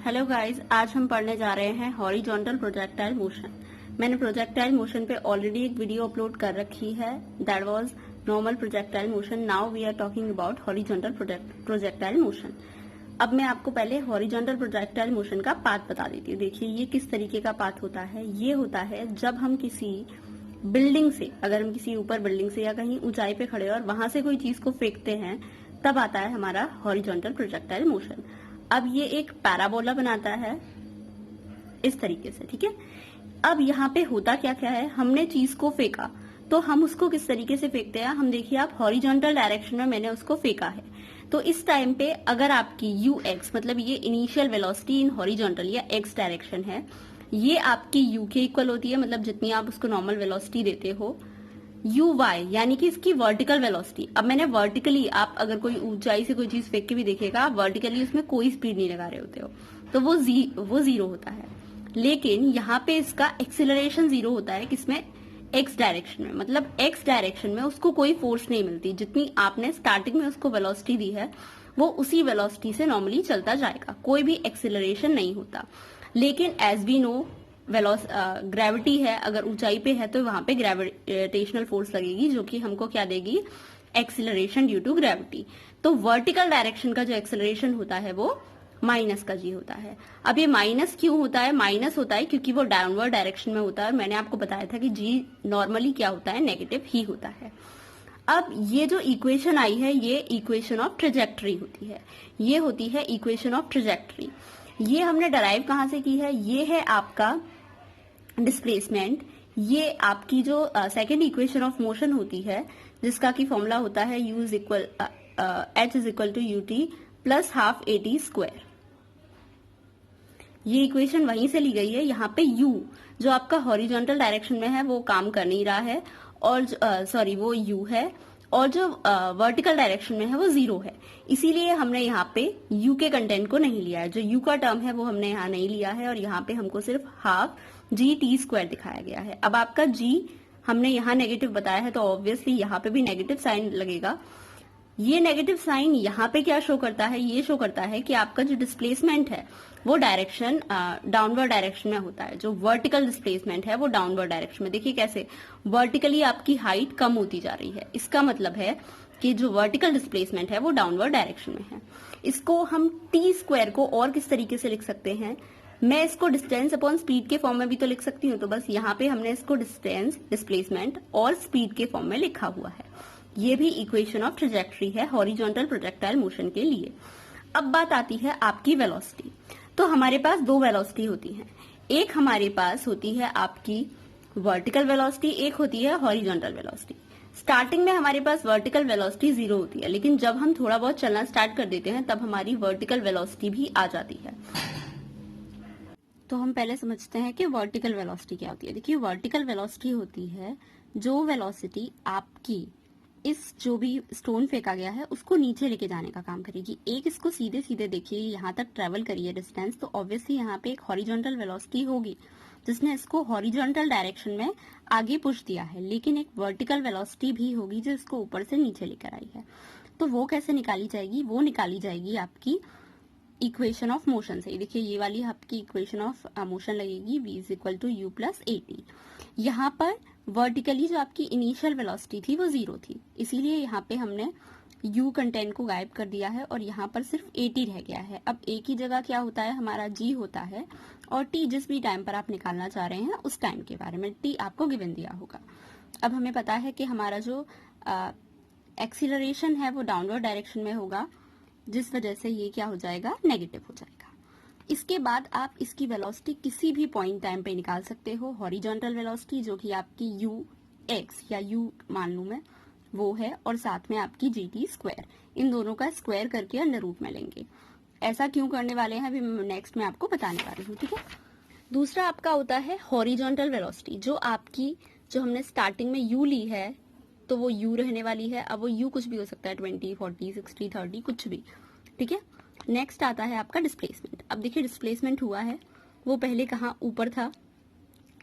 Hello guys, आज हम पढ़ने जा रहे हैं हॉरिजॉन्टल प्रोजेक्टाइल मोशन। मैंने प्रोजेक्टाइल मोशन पे ऑलरेडी एक वीडियो अपलोड कर रखी है, that was normal projectile motion. Now we are talking about horizontal projectile motion. अब मैं आपको पहले हॉरिजॉन्टल प्रोजेक्टाइल मोशन का पाथ बता देती हूँ। देखिए ये किस तरीके का पाथ होता है। ये होता है जब हम किसी बिल्डिंग से, अगर हम किसी ऊपर बिल्डिंग से या कहीं ऊंचाई पे खड़े और वहां से कोई चीज को फेंकते हैं, तब आता है हमारा हॉरिजॉन्टल प्रोजेक्टाइल मोशन। अब ये एक पैराबोला बनाता है इस तरीके से, ठीक है। अब यहाँ पे होता क्या क्या है, हमने चीज को फेंका, तो हम उसको किस तरीके से फेंकते हैं, हम देखिए आप हॉरिजॉन्टल डायरेक्शन में मैंने उसको फेंका है। तो इस टाइम पे अगर आपकी यू एक्स, मतलब ये इनिशियल वेलोसिटी इन हॉरिजॉन्टल या एक्स डायरेक्शन है, ये आपकी यू के इक्वल होती है, मतलब जितनी आप उसको नॉर्मल वेलोसिटी देते हो। यू वाई यानी कि इसकी वर्टिकल वेलोसिटी। अब मैंने वर्टिकली, आप अगर कोई ऊंचाई से कोई चीज फेंक के भी देखेगा, आप वर्टिकली उसमें कोई स्पीड नहीं लगा रहे होते हो, तो वो जीरो होता है। लेकिन यहाँ पे इसका एक्सिलरेशन जीरो होता है, किसमें, एक्स डायरेक्शन में। मतलब एक्स डायरेक्शन में उसको कोई फोर्स नहीं मिलती, जितनी आपने स्टार्टिंग में उसको वेलोसिटी दी है वो उसी वेलोसिटी से नॉर्मली चलता जाएगा, कोई भी एक्सिलरेशन नहीं होता। लेकिन एज वी नो ग्रेविटी है, अगर ऊंचाई पे है तो वहां पे ग्रेविटेशनल फोर्स लगेगी, जो कि हमको क्या देगी, एक्सिलरेशन ड्यू टू ग्रेविटी। तो वर्टिकल डायरेक्शन का जो एक्सिलरेशन होता है वो माइनस का जी होता है। अब ये माइनस क्यों होता है, माइनस होता है क्योंकि वो डाउनवर्ड डायरेक्शन में होता है। मैंने आपको बताया था कि जी नॉर्मली क्या होता है, नेगेटिव ही होता है। अब ये जो इक्वेशन आई है, ये इक्वेशन ऑफ ट्रेजेक्टरी होती है, ये होती है इक्वेशन ऑफ ट्रेजेक्टरी। ये हमने डराइव कहां से की है, ये है आपका डिस्प्लेसमेंट। ये आपकी जो सेकेंड इक्वेशन ऑफ मोशन होती है, जिसका की फॉर्मूला होता है u is equal h is equal to u t plus half a t square. ये इक्वेशन वहीं से ली गई है। यहाँ पे u जो आपका हॉरिजॉन्टल डायरेक्शन में है वो काम कर नहीं रहा है, और सॉरी वो u है, और जो वर्टिकल डायरेक्शन में है वो जीरो है। इसीलिए हमने यहाँ पे u के कंटेंट को नहीं लिया है, जो u का टर्म है वो हमने यहाँ नहीं लिया है, और यहाँ पे हमको सिर्फ हाफ जी टी स्क्वायर दिखाया गया है। अब आपका g हमने यहाँ नेगेटिव बताया है, तो ऑब्वियसली यहाँ पे भी नेगेटिव साइन लगेगा। ये नेगेटिव साइन यहाँ पे क्या शो करता है, ये शो करता है कि आपका जो डिस्प्लेसमेंट है वो डायरेक्शन डाउनवर्ड डायरेक्शन में होता है। जो वर्टिकल डिस्प्लेसमेंट है वो डाउनवर्ड डायरेक्शन में। देखिए कैसे वर्टिकली आपकी हाइट कम होती जा रही है, इसका मतलब है कि जो वर्टिकल डिस्प्लेसमेंट है वो डाउनवर्ड डायरेक्शन में है। इसको हम टी स्क्वायर को और किस तरीके से लिख सकते हैं, मैं इसको डिस्टेंस अपॉन स्पीड के फॉर्म में भी तो लिख सकती हूँ। तो बस यहाँ पे हमने इसको डिस्टेंस, डिस्प्लेसमेंट और स्पीड के फॉर्म में लिखा हुआ है। ये भी इक्वेशन ऑफ ट्रेजेक्टरी है हॉरिजॉन्टल प्रोजेक्टाइल मोशन के लिए। अब बात आती है आपकी वेलोसिटी। तो हमारे पास दो वेलोसिटी होती हैं, एक हमारे पास होती है आपकी वर्टिकल वेलोसिटी, एक होती है हॉरिजॉन्टल वेलोसिटी। स्टार्टिंग में हमारे पास वर्टिकल वेलोसिटी जीरो होती है, लेकिन जब हम थोड़ा बहुत चलना स्टार्ट कर देते हैं तब हमारी वर्टिकल वेलोसिटी भी आ जाती है। तो हम पहले समझते हैं कि वर्टिकल वेलोसिटी क्या होती है। देखिए वर्टिकल वेलोसिटी होती है जो वेलोसिटी आपकी इस जो भी स्टोन फेंका गया है उसको नीचे लेके जाने का काम करेगी। एक इसको सीधे सीधे देखिए यहाँ तक ट्रेवल करिए डिस्टेंस, तो ऑब्वियसली यहाँ पे एक हॉरिजॉन्टल वेलोसिटी होगी जिसने इसको हॉरिजॉन्टल डायरेक्शन में आगे पुश दिया है, लेकिन एक वर्टिकल वेलोसिटी भी होगी जो इसको ऊपर से नीचे लेकर आई है। तो वो कैसे निकाली जाएगी, वो निकाली जाएगी आपकी इक्वेशन ऑफ मोशन से। देखिए ये वाली आपकी इक्वेशन ऑफ मोशन लगेगी, v is equal to u plus a t. यहाँ पर वर्टिकली जो आपकी इनिशियल वेलोसिटी थी वो जीरो थी, इसीलिए यहाँ पे हमने u कंटेंट को गायब कर दिया है और यहाँ पर सिर्फ ए टी रह गया है। अब a की जगह क्या होता है, हमारा g होता है, और t जिस भी टाइम पर आप निकालना चाह रहे हैं उस टाइम के बारे में t आपको गिवन दिया होगा। अब हमें पता है कि हमारा जो एक्सीलरेशन है वो डाउनवर्ड डायरेक्शन में होगा, जिस वजह से ये क्या हो जाएगा, नेगेटिव हो जाएगा। इसके बाद आप इसकी वेलोसिटी किसी भी पॉइंट टाइम पे निकाल सकते हो। हॉरिजॉन्टल वेलोसिटी जो कि आपकी यू एक्स या यू मान लूं मैं, वो है, और साथ में आपकी जी टी स्क्वायर, इन दोनों का स्क्वायर करके अंडर रूट में लेंगे। ऐसा क्यों करने वाले हैं अभी नेक्स्ट में आपको बताने वाली हूँ, ठीक है। दूसरा आपका होता है हॉरिजॉन्टल वेलोसिटी, जो आपकी, जो हमने स्टार्टिंग में यू ली है तो वो u रहने वाली है। अब वो u कुछ भी हो सकता है, 20, 40, 60, 30, कुछ भी, ठीक है। नेक्स्ट आता है आपका डिस्प्लेसमेंट। अब देखिए डिस्प्लेसमेंट हुआ है वो पहले कहाँ ऊपर था,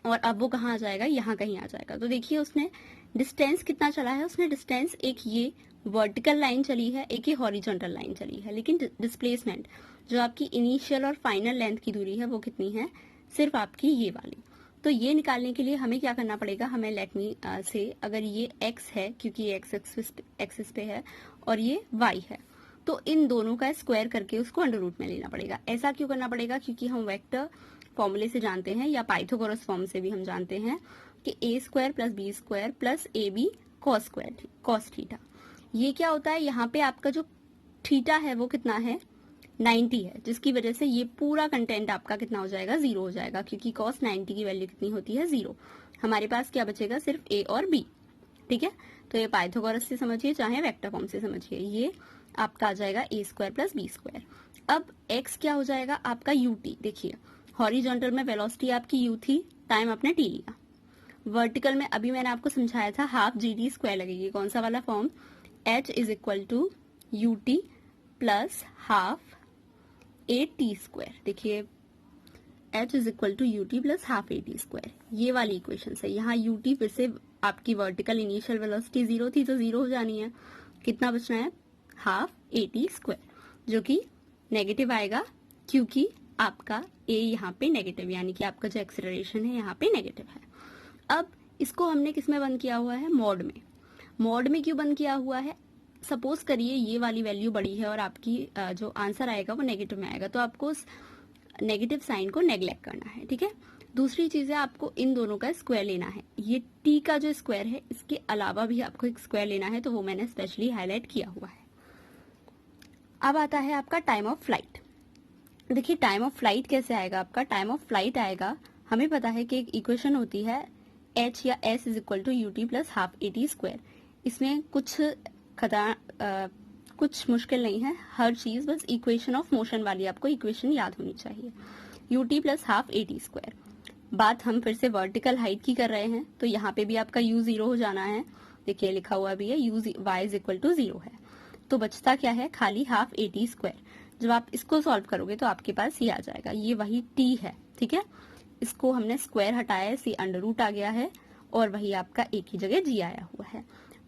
और अब वो कहाँ आ जाएगा, यहाँ कहीं आ जाएगा। तो देखिए उसने डिस्टेंस कितना चला है, उसने डिस्टेंस एक ये वर्टिकल लाइन चली है, एक ये हॉरिजॉन्टल लाइन चली है, लेकिन डिस्प्लेसमेंट जो आपकी इनिशियल और फाइनल लेंथ की दूरी है वो कितनी है, सिर्फ आपकी ये वाली। तो ये निकालने के लिए हमें क्या करना पड़ेगा, हमें लेट मी से अगर ये x है क्योंकि ये एक्सिस पे है और ये y है, तो इन दोनों का स्क्वायर करके उसको अंडर रूट में लेना पड़ेगा। ऐसा क्यों करना पड़ेगा, क्योंकि हम वेक्टर फॉर्मूले से जानते हैं या पाइथागोरस फॉर्म से भी हम जानते हैं कि a square plus b square plus a b cos theta. ये क्या होता है, यहाँ पे आपका जो थीटा है वो कितना है 90 है, जिसकी वजह से ये पूरा कंटेंट आपका कितना हो जाएगा, 0 हो जाएगा, क्योंकि cos 90 की वैल्यू कितनी होती है 0। हमारे पास क्या बचेगा, सिर्फ a और b। ठीक है, तो ये पाइथागोरस से समझिए चाहे वेक्टर फॉर्म से समझिए, ये आपका आ जाएगा a square plus b square. अब x क्या हो जाएगा आपका ut। देखिए हॉरिजॉन्टल में वेलोसिटी आपकी u थी, टाइम आपने t लिया। वर्टिकल में अभी मैंने आपको समझाया था हाफ जी टी स्क्वायर लगेगी, कौन सा वाला form, h is equal to u t plus half a t square. देखिए h is equal to u t plus half a t square, ये वाली इक्वेशन है। यहाँ यू टी फिर से आपकी वर्टिकल इनिशियल वेलोसिटी 0 थी तो 0 हो जानी है, कितना बचना है हाफ ए टी स्क्वायर, जो कि नेगेटिव आएगा क्योंकि आपका a यहाँ पे नेगेटिव, यानी कि आपका जो एक्सेलरेशन है यहाँ पे नेगेटिव है। अब इसको हमने किस में बंद किया हुआ है, मॉड में। मॉड में क्यों बंद किया हुआ है, सपोज करिए ये वाली वैल्यू बड़ी है और आपकी जो आंसर आएगा वो नेगेटिव में आएगा, तो आपको उस नेगेटिव साइन को नेग्लेक्ट करना है। ठीक है, दूसरी चीज है आपको इन दोनों का स्क्वायर लेना है। ये t का जो स्क्वायर है इसके अलावा भी आपको एक स्क्वायर लेना है, तो वो मैंने स्पेशली हाईलाइट किया हुआ है। अब आता है आपका टाइम ऑफ फ्लाइट। देखिए टाइम ऑफ फ्लाइट कैसे आएगा, आपका टाइम ऑफ फ्लाइट आएगा, हमें पता है कि एक इक्वेशन होती है h या s is equal to u t plus half a t square. इसमें कुछ मुश्किल नहीं है, हर चीज बस इक्वेशन ऑफ मोशन वाली आपको इक्वेशन याद होनी चाहिए, you t plus half a t square. बात हम फिर से वर्टिकल हाइट की कर रहे हैं, तो यहाँ पे भी आपका u 0 हो जाना है। देखिए लिखा हुआ भी है y इज इक्वल टू 0 है, तो बचता क्या है, खाली हाफ ए टी स्क्वायर। जब आप इसको सॉल्व करोगे तो आपके पास ये आ जाएगा, ये वही t है। ठीक है, इसको हमने स्क्वायर हटाया है, सी अंडर रूट आ गया है और वही आपका एक ही जगह जी आया हुआ है।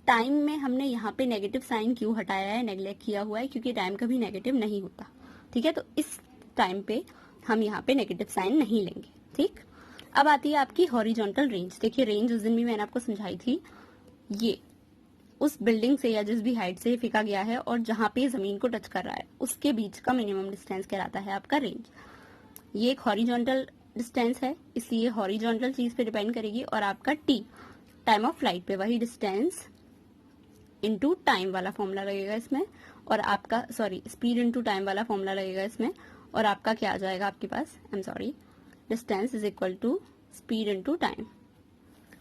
टाइम में हमने यहाँ पे नेगेटिव साइन क्यों हटाया है, नेग्लेक्ट किया हुआ है, क्योंकि टाइम कभी नेगेटिव नहीं होता। ठीक है, तो इस टाइम पे हम यहाँ पे नेगेटिव साइन नहीं लेंगे। ठीक, अब आती है आपकी हॉरिजॉन्टल रेंज। देखिए रेंज उस दिन भी मैंने आपको समझाई थी, ये उस बिल्डिंग से या जिस भी हाइट से फेंका गया है और जहां पे जमीन को टच कर रहा है उसके बीच का मिनिमम डिस्टेंस कहलाता है आपका रेंज। ये एक हॉरिजॉन्टल डिस्टेंस है, इसलिए हॉरिजॉन्टल चीज पे डिपेंड करेगी, और आपका टी टाइम ऑफ फ्लाइट पे वही डिस्टेंस इनटू टाइम वाला फॉर्मूला लगेगा इसमें, और आपका स्पीड इनटू टाइम वाला फॉर्मूला लगेगा इसमें, और आपका क्या आ जाएगा आपके पास, distance is equal to speed into time.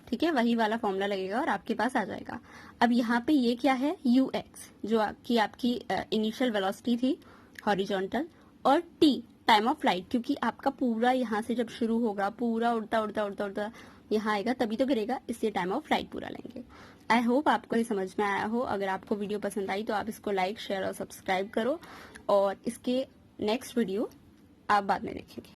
ठीक है, वही वाला फॉर्मूला लगेगा और आपके पास आ जाएगा। अब यहाँ पे ये क्या है, ux जो आपकी इनिशियल वेलोसिटी थी हॉरिजॉन्टल, और t टाइम ऑफ फ्लाइट, क्योंकि आपका पूरा यहाँ से जब शुरू होगा पूरा उड़ता उड़ता उड़ता उड़ता यहाँ आएगा तभी तो गिरेगा, इसलिए टाइम ऑफ फ्लाइट पूरा लेंगे। आई होप आपको ये समझ में आया हो। अगर आपको वीडियो पसंद आई तो आप इसको लाइक शेयर और सब्सक्राइब करो, और इसके नेक्स्ट वीडियो आप बाद में देखेंगे।